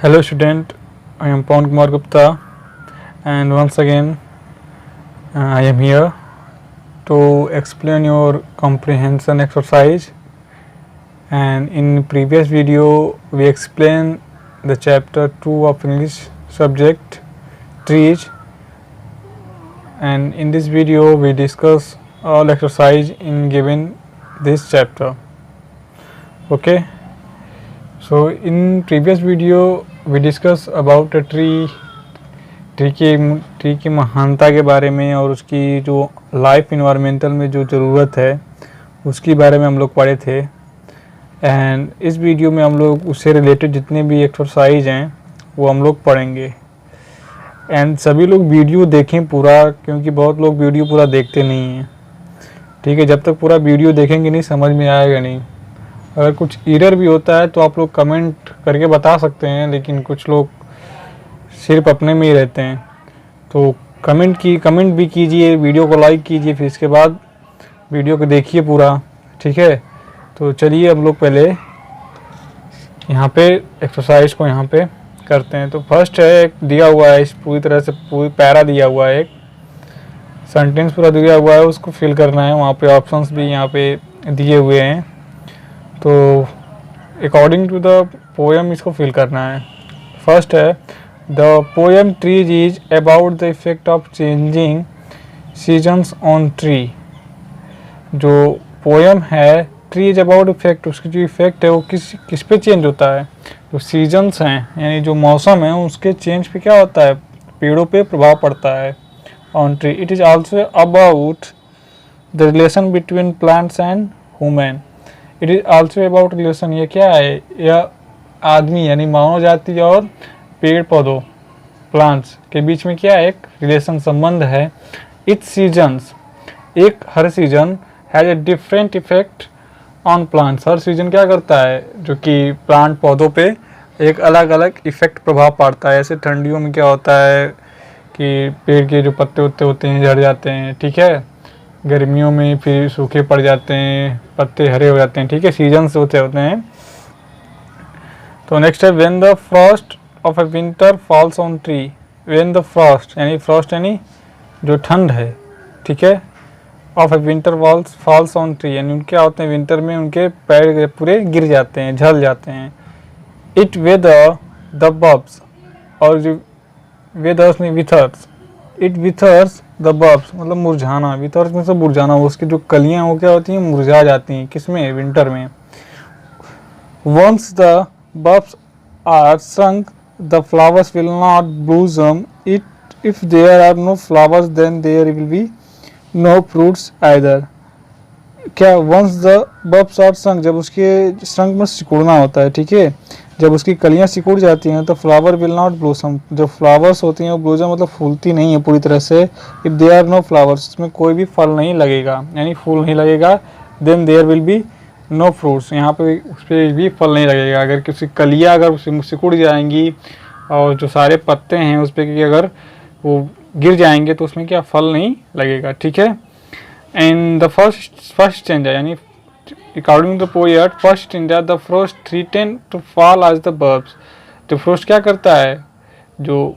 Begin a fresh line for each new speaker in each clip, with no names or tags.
Hello student, I am Pawan Kumar Gupta and once again I am here to explain your comprehension exercise. And in previous video we explained the chapter 2 of English subject trees, and in this video we discuss all exercise in given this chapter. Okay, so in previous video we discuss about a tree की महानता के बारे में और उसकी जो life environmental में जो ज़रूरत है उसके बारे में हम लोग पढ़े थे। एंड इस वीडियो में हम लोग उससे रिलेटेड जितने भी एक्सरसाइज हैं वो हम लोग पढ़ेंगे। एंड सभी लोग वीडियो देखें पूरा, क्योंकि बहुत लोग वीडियो पूरा देखते नहीं हैं। ठीक है, जब तक पूरा वीडियो देखेंगे नहीं समझ में आएगा नहीं। अगर कुछ एरर भी होता है तो आप लोग कमेंट करके बता सकते हैं, लेकिन कुछ लोग सिर्फ अपने में ही रहते हैं। तो कमेंट भी कीजिए, वीडियो को लाइक कीजिए, फिर इसके बाद वीडियो को देखिए पूरा। ठीक है, तो चलिए अब लोग पहले यहाँ पे एक्सरसाइज को यहाँ पे करते हैं। तो फर्स्ट है, एक दिया हुआ है, इस पूरी तरह से पूरी पैरा दिया हुआ है, एक सेंटेंस पूरा दिया हुआ है, उसको फिल करना है। वहाँ पे ऑप्शंस भी यहाँ पे दिए हुए हैं, तो अकॉर्डिंग टू द पोएम इसको फिल करना है। फर्स्ट है, the poem trees is about the effect of changing seasons on tree. जो पोएम है ट्री इज अबाउट इफेक्ट, उसकी जो इफेक्ट है वो किस पे चेंज होता है। जो सीजन्स हैं यानी जो मौसम है उसके चेंज पे क्या होता है, पेड़ों पे प्रभाव पड़ता है on tree. It is also about the relation between plants and human. It is also about relation, ये क्या है, यह आदमी यानी मानव जाति और पेड़ पौधों प्लांट्स के बीच में क्या है, एक रिलेशन संबंध है। इट्स सीजन्स, एक हर season has a different effect on plants. हर सीजन क्या करता है, जो कि प्लांट पौधों पे एक अलग अलग इफेक्ट प्रभाव पड़ता है। ऐसे ठंडियों में क्या होता है कि पेड़ के जो पत्ते उत्ते होते हैं झड़ जाते हैं। ठीक है, गर्मियों में फिर सूखे पड़ जाते हैं, पत्ते हरे हो जाते हैं। ठीक है, सीजन्स होते हैं। तो नेक्स्ट है, when the Frost of A winter falls on tree. When the Frost यानी जो ठंड है, ठीक है, of A winter falls on tree यानी क्या होते हैं, विंटर में उनके पेड़ पूरे गिर जाते हैं, झड़ जाते हैं। इट वेदर द बब्स, और जो वेदर्स नहीं विथर्स, इट विथर्स द बब्स मतलब मुरझाना, विथर्स में से मुरझाना, उसकी जो कलियां वो क्या होती हैं, मुरझा जाती हैं। किसमें, विंटर में। Once the buds are shrunk the flowers will not blossom. If there are no flowers then there will be no fruits either. क्या, once the buds are shrunk, जब उसके shrunk में सिकुड़ना होता है। ठीक है, जब उसकी कलियां सिकुड़ जाती हैं तो फ्लावर विल नॉट ब्लॉसम, जो फ्लावर्स होती हैं वो ब्लॉसम मतलब फूलती नहीं है पूरी तरह से। If there are no flowers, इसमें कोई भी फल नहीं लगेगा यानी फूल नहीं लगेगा। Then there will be no fruits, यहाँ पे उस पर भी फल नहीं लगेगा। अगर किसी कलियां अगर सिकुड़ जाएंगी और जो सारे पत्ते हैं उस पर अगर वो गिर जाएंगे तो उसमें क्या, फल नहीं लगेगा। ठीक है, एंड द फर्स्ट स्टेंजा यानी according to the poet first stanza, the frost threaten to fall as the buds. तो फ्रॉस्ट क्या करता है, जो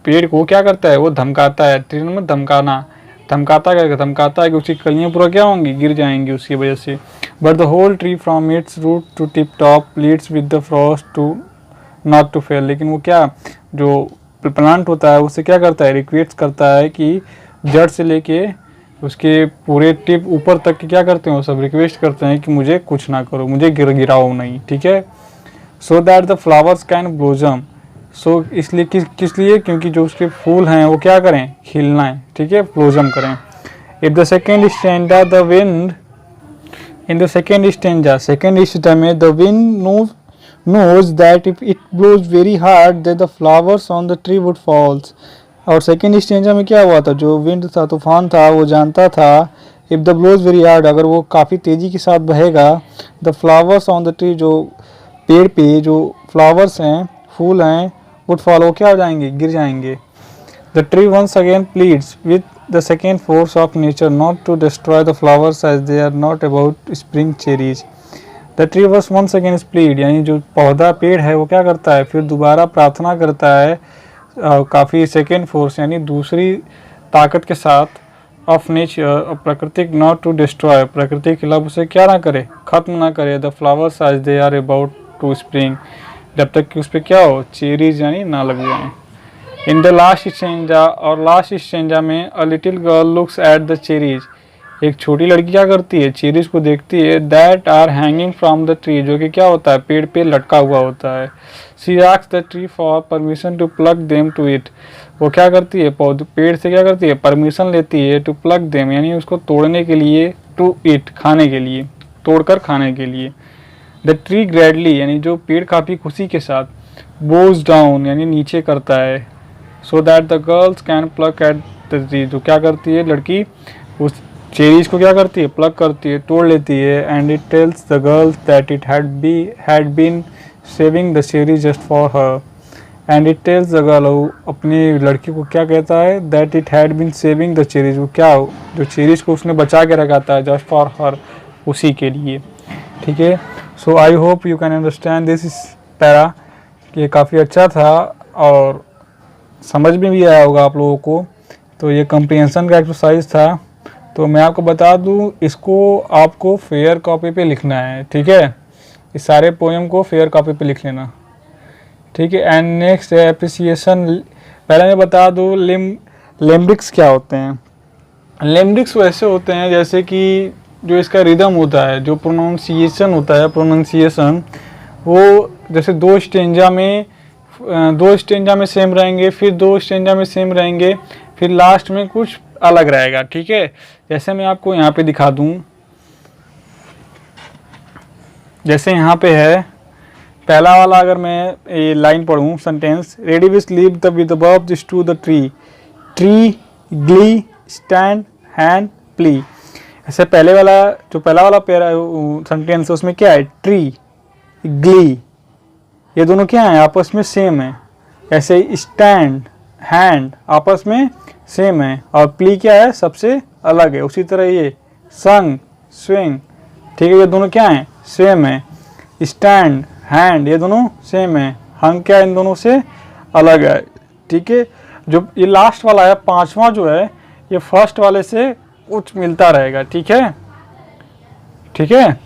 पेड़ को क्या करता है, वो धमकाता है। थ्रेटन में धमकाना, धमकाता है कि उसकी कलियां पूरा क्या होंगी, गिर जाएंगी उसकी वजह से। But the whole tree from its root to tip top leads with the frost to not to fail. लेकिन वो क्या, जो प्लांट होता है उससे क्या करता है, रिक्वेस्ट करता है कि जड़ से लेके उसके पूरे टिप ऊपर तक के क्या करते हैं, वो सब रिक्वेस्ट करते हैं कि मुझे कुछ ना करो, मुझे गिराओ नहीं। ठीक है, so that the flowers can blossom. So इसलिए किस लिए, क्योंकि जो उसके फूल हैं वो क्या करें, खिलना है। ठीक है, ब्लॉसम करें। If the second stanza the wind, in the second stanza में the wind knows that if it blows very hard then the flowers on the tree would falls. और सेकेंड स्टेंजा में क्या हुआ था, जो विंड था, तूफान था, वो जानता था if the blows very hard, अगर वो काफ़ी तेज़ी के साथ बहेगा, the flowers on the tree, जो पेड़ पे जो फ्लावर्स हैं, फूल हैं, वुड फॉल, वो क्या हो जाएंगे, गिर जाएंगे। The tree once again pleads with the second force of nature not to destroy the flowers as they are not about spring cherries. The tree was once again plead, यानी जो पौधा पेड़ है वो क्या करता है, फिर दोबारा प्रार्थना करता है काफ़ी सेकेंड फोर्स यानी दूसरी ताकत के साथ ऑफ नेचर, प्राकृतिक, नॉट टू डिस्ट्रॉय, प्रकृति के खिलाफ उसे क्या ना करे, खत्म ना करे, the flowers as they are about to spring, जब तक कि उस पर क्या हो, चेरीज यानी ना लग जाए। इन द लास्ट स्टेंजा, और लास्ट स्टेंजा में a little girl looks at the cherries, एक छोटी लड़की क्या करती है, चेरीज को देखती है, that are hanging from the tree, जो कि क्या होता है, पेड़ पे लटका हुआ होता है। She asks the tree for permission to pluck them to it, वो क्या करती है, पौधे पेड़ से क्या करती है, परमिशन लेती है, टू प्लग देम यानी उसको तोड़ने के लिए, टू इट खाने के लिए, तोड़कर खाने के लिए। द ट्री ग्रेडली, यानी जो पेड़ काफ़ी खुशी के साथ, बोज डाउन यानी नीचे करता है, so that the girls can plug at the tree, जो क्या करती है लड़की उस चेरीज को क्या करती है, प्लग करती है, तोड़ लेती है। And it tells the girls that it had been saving the cherries just for her, and it tells the girl, अपनी लड़की को क्या कहता है, that it had been saving the cherries, वो क्या जो चेरीज को उसने बचा के रखा था, जस्ट फॉर हर, उसी के लिए। ठीक है, so I hope you can understand this इस पैरा, ये काफ़ी अच्छा था और समझ में भी आया होगा आप लोगों को। तो ये कंप्रीहेंशन का एक्सरसाइज था। तो मैं आपको बता दूं, इसको आपको फेयर कॉपी पे लिखना है। ठीक है, इस सारे पोएम को फेयर कॉपी पे लिख लेना। ठीक है, एंड नेक्स्ट है एप्रिसिएशन। पहले मैं बता दूं लिम्बिक्स क्या होते हैं। लिम्बिक्स वैसे होते हैं जैसे कि जो इसका रिदम होता है, जो प्रोनाउंसिएशन होता है, प्रोनाउंसिएशन वो जैसे दो स्टेंजा में सेम रहेंगे, फिर दो स्टेंजा में सेम रहेंगे, फिर लास्ट में कुछ अलग रहेगा। ठीक है, जैसे मैं आपको यहाँ पे दिखा दूँ, जैसे यहाँ पे है पहला वाला, अगर मैं ये लाइन पढ़ूँ sentence, ready with leave the with above this to the tree, tree glee stand hand plea. ऐसे पहले वाला जो पहला वाला सेंटेंस है उसमें क्या है, ट्री ग्ली, ये दोनों क्या है, आपस में सेम है। ऐसे स्टैंड हैंड आपस में सेम है, और प्ली क्या है, सबसे अलग है। उसी तरह ये संग स्विंग, ठीक है, ये दोनों क्या है, सेम है। स्टैंड हैंड ये दोनों सेम है, हंग क्या है, इन दोनों से अलग है। ठीक है, जो ये लास्ट वाला है, पांचवा जो है, ये फर्स्ट वाले से कुछ मिलता रहेगा। ठीक है, ठीक है।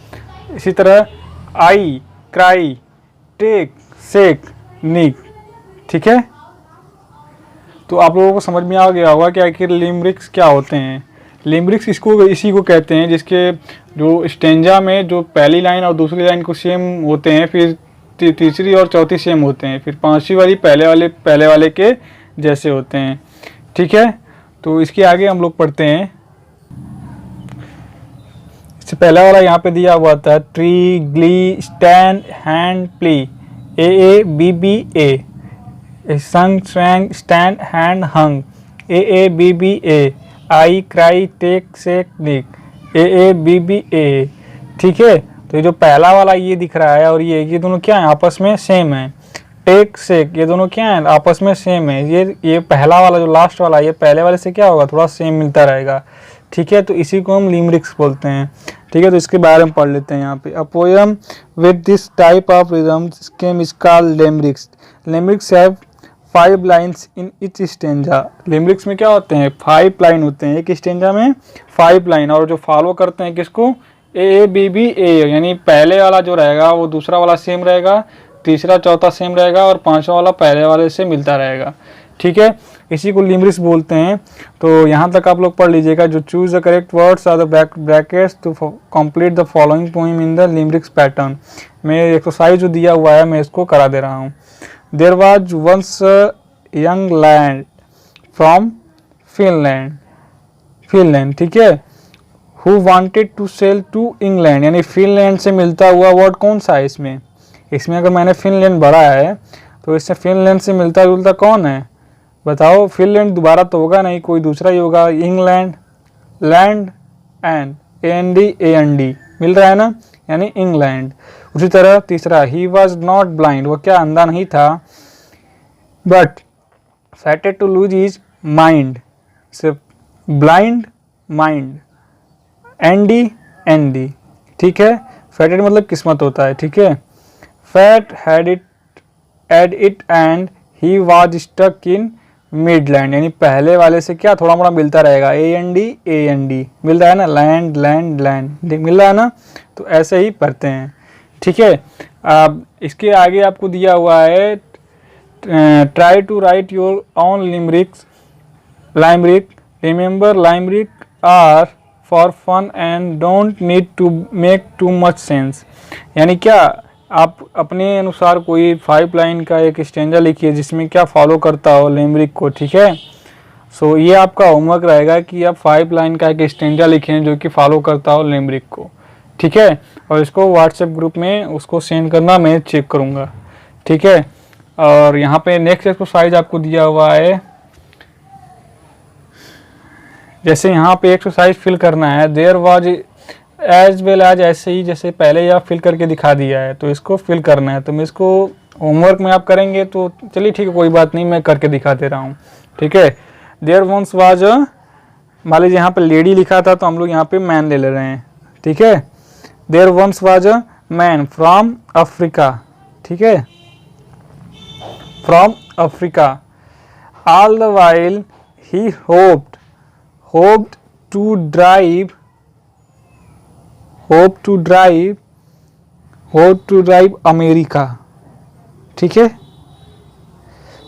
इसी तरह आई क्राई टेक सेक निक। ठीक है, तो आप लोगों को समझ में आ गया होगा कि आखिर लिमरिक्स क्या होते हैं। लिमरिक्स इसी को कहते हैं जिसके जो स्टेंजा में जो पहली लाइन और दूसरी लाइन को सेम होते हैं, फिर तीसरी और चौथी सेम होते हैं, फिर पांचवी वाली पहले वाले के जैसे होते हैं। ठीक है, तो इसके आगे हम लोग पढ़ते हैं। इससे पहला वाला यहाँ पे दिया हुआ था, tree glee stand hand plea, A B B A, sang swang stand hand hung, A B B A, I cry take sake nick, A B B A. ठीक है, तो ये जो पहला वाला ये दिख रहा है और ये दोनों क्या है, आपस में सेम है। टेक सेक ये दोनों क्या है, आपस में सेम है। ये पहला वाला जो लास्ट वाला, ये पहले वाले से क्या होगा, थोड़ा सेम मिलता रहेगा। ठीक है, तो इसी को हम लिमरिक्स बोलते हैं। ठीक है, तो इसके बारे में पढ़ लेते हैं यहाँ पे। A poem with this type of rhythm scheme is called limericks. Limericks have 5 lines in each stanza. Limericks में क्या होते हैं, 5 लाइन होते हैं एक स्टेंजा में, 5 लाइन, और जो फॉलो करते हैं किसको, ए बी बी ए, यानी पहले वाला जो रहेगा वो दूसरा वाला सेम रहेगा, तीसरा चौथा सेम रहेगा, और पांचवा वाला पहले वाले से मिलता रहेगा। ठीक है, इसी को लिमरिक्स बोलते हैं। तो यहाँ तक आप लोग पढ़ लीजिएगा। जो choose the correct words are the brackets to complete the following poem in the limericks pattern. मैं एक्सरसाइज जो दिया हुआ है मैं इसको करा दे रहा हूँ। There was once young land from Finland. ठीक है, who wanted to sail to England, यानी फिनलैंड से मिलता हुआ वर्ड कौन सा है इसमें अगर मैंने फिनलैंड भरा है तो इससे फिनलैंड से मिलता जुलता कौन है, बताओ। फिनलैंड दोबारा तो होगा नहीं, कोई दूसरा ही होगा। इंग्लैंड, लैंड एंड AND मिल रहा है ना, यानी इंग्लैंड। उसी तरह तीसरा, ही वॉज नॉट ब्लाइंड, वो क्या अंधा नहीं था, but fated to lose his mind, सिर्फ ब्लाइंड माइंड, ND। ठीक है, फेटेड मतलब किस्मत होता है, ठीक है। Fate had it and he was stuck in Midland, यानी पहले वाले से क्या थोड़ा मोड़ा मिलता रहेगा, ए एन डी मिल रहा है ना, लैंड लैंड लैंड मिल रहा है ना, तो ऐसे ही पढ़ते हैं, ठीक है। अब इसके आगे आपको दिया हुआ है try to write your own limerick, remember limerick are for fun and don't need to make too much sense, यानी क्या आप अपने अनुसार कोई 5 लाइन का एक स्टेंजा लिखिए जिसमें क्या फॉलो करता हो लिमरिक को, ठीक है। सो ये आपका होमवर्क रहेगा कि आप 5 लाइन का एक स्टेंजा लिखें जो कि फॉलो करता हो लिमरिक को, ठीक है। और इसको व्हाट्सएप ग्रुप में उसको सेंड करना, मैं चेक करूँगा, ठीक है। और यहाँ पे नेक्स्ट एक्सरसाइज आपको दिया हुआ है, जैसे यहाँ पे एक्सरसाइज फिल करना है, there was as well as, ऐसे ही जैसे पहले आप फिल करके दिखा दिया है, तो इसको फिल करना है। तो मैं इसको होमवर्क में आप करेंगे तो चलिए ठीक है, कोई बात नहीं, मैं करके दिखा दे रहा हूँ, ठीक है। देयर वंस वाज, मान लीजिए यहाँ पे लेडी लिखा था तो हम लोग यहाँ पे मैन ले रहे हैं, ठीक है। There once was a man from Africa, ठीक है, from Africa, all the while he hoped to drive America, ठीक है।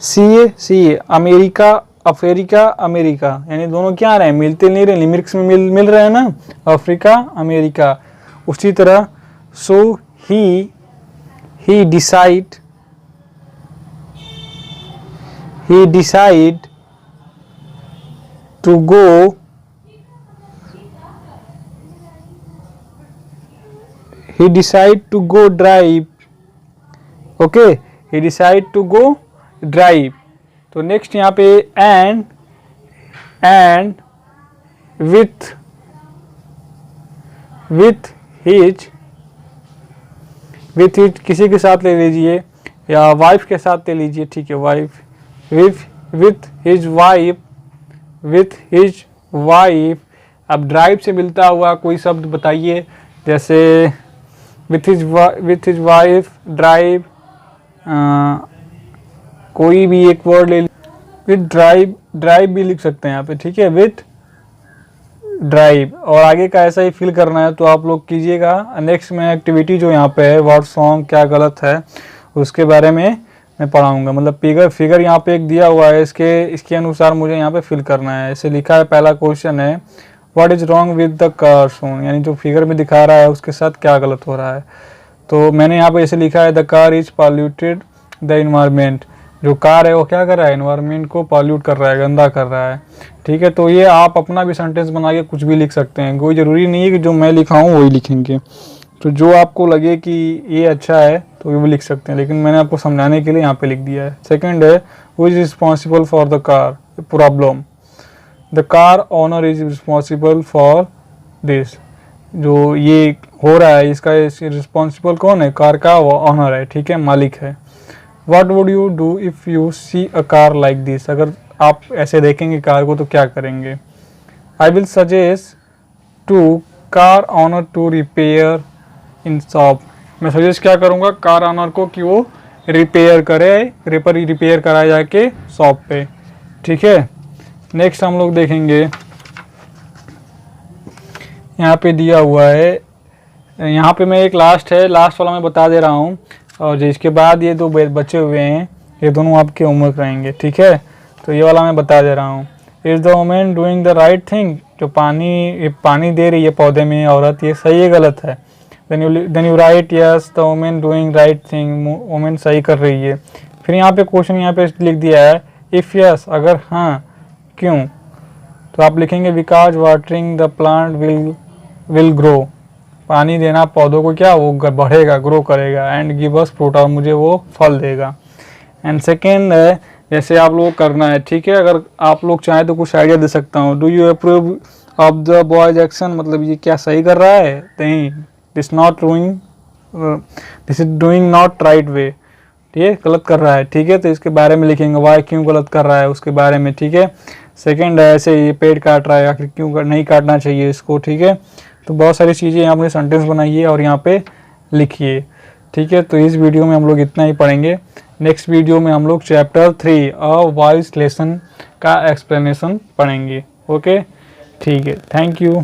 सी अमेरिका अमेरिका, यानी दोनों क्या आ रहे हैं, मिलते नहीं रहे, लिमिक्स में मिल रहे हैं ना, अफ्रीका अमेरिका। उसी तरह so he decide to go drive, okay, he decide to go drive। तो नेक्स्ट यहाँ पे एंड विथ हिज किसी के साथ ले लीजिए या वाइफ के साथ ले लीजिए, ठीक है, वाइफ, विथ हिज वाइफ। अब ड्राइव से मिलता हुआ कोई शब्द बताइए, जैसे विथ हिज वाइफ ड्राइव, कोई भी एक वर्ड ले, विथ ड्राइव भी लिख सकते हैं यहाँ पे, ठीक है, विथ ड्राइव। और आगे का ऐसा ही फिल करना है तो आप लोग कीजिएगा। नेक्स्ट में एक्टिविटी जो यहाँ पे है, वर्ड सॉन्ग क्या गलत है उसके बारे में मैं पढ़ाऊँगा, मतलब फिगर यहाँ पे एक दिया हुआ है, इसके अनुसार मुझे यहाँ पे फिल करना है। ऐसे लिखा है, पहला क्वेश्चन है what is wrong with the car shown, यानी जो फिगर में दिखा रहा है उसके साथ क्या गलत हो रहा है। तो मैंने यहाँ पे ऐसे लिखा है the car is polluted the environment, जो कार है वो क्या कर रहा है, इन्वायरमेंट को पॉल्यूट कर रहा है, गंदा कर रहा है, ठीक है। तो ये आप अपना भी सेंटेंस बना के कुछ भी लिख सकते हैं, कोई ज़रूरी नहीं है कि जो मैं लिखा हूँ वही लिखेंगे। तो जो आपको लगे कि ये अच्छा है तो ये भी लिख सकते हैं, लेकिन मैंने आपको समझाने के लिए यहाँ पे लिख दिया है। सेकंड है who is responsible for the car problem, the car owner is responsible for this, जो ये हो रहा है इसका रिस्पॉन्सिबल कौन है, कार का वो ऑनर है, ठीक है, मालिक है। What would you do if you see a car like this, अगर आप ऐसे देखेंगे कार को तो क्या करेंगे। I will suggest to car owner to repair in shop, मैं सजेस्ट क्या करूँगा कार ऑनर को कि वो रिपेयर करे, रिपेयर कराया जाके शॉप पे, ठीक है। नेक्स्ट हम लोग देखेंगे, यहाँ पे दिया हुआ है, यहाँ पे मैं एक लास्ट वाला मैं बता दे रहा हूँ, और जिसके बाद ये दो बचे हुए हैं ये दोनों आपके होमवर्क रहेंगे, ठीक है। तो ये वाला मैं बता दे रहा हूँ, is the women doing the right thing, जो पानी दे रही है पौधे में औरत, ये सही है गलत है। Then you right yes the women doing right thing, women सही कर रही है। फिर यहाँ पे क्वेश्चन यहाँ पे लिख दिया है इफ़ यस, अगर हाँ क्यों, तो आप लिखेंगे because watering the plant will grow, पानी देना पौधों को क्या वो बढ़ेगा, ग्रो करेगा, एंड गिव अस फ्रूट, और मुझे वो फल देगा। एंड सेकेंड है जैसे आप लोग करना है, ठीक है, अगर आप लोग चाहें तो कुछ आइडिया दे सकता हूँ। Do you approve of the boys action, मतलब ये क्या सही कर रहा है, नहीं, this is doing not right way, ये गलत कर रहा है, ठीक है। तो इसके बारे में लिखेंगे वाई, क्यों गलत कर रहा है उसके बारे में, ठीक है। सेकंड है ऐसे ये पेड़ काट रहा है, आखिर क्यों नहीं काटना चाहिए इसको, ठीक है। तो बहुत सारी चीज़ें यहाँ पे सेंटेंस बनाइए और यहाँ पे लिखिए। ठीक है, तो इस वीडियो में हम लोग इतना ही पढ़ेंगे। नेक्स्ट वीडियो में हम लोग चैप्टर 3 अ वॉइस लेसन का एक्सप्लेनेशन पढ़ेंगे। ओके, ठीक है, थैंक यू।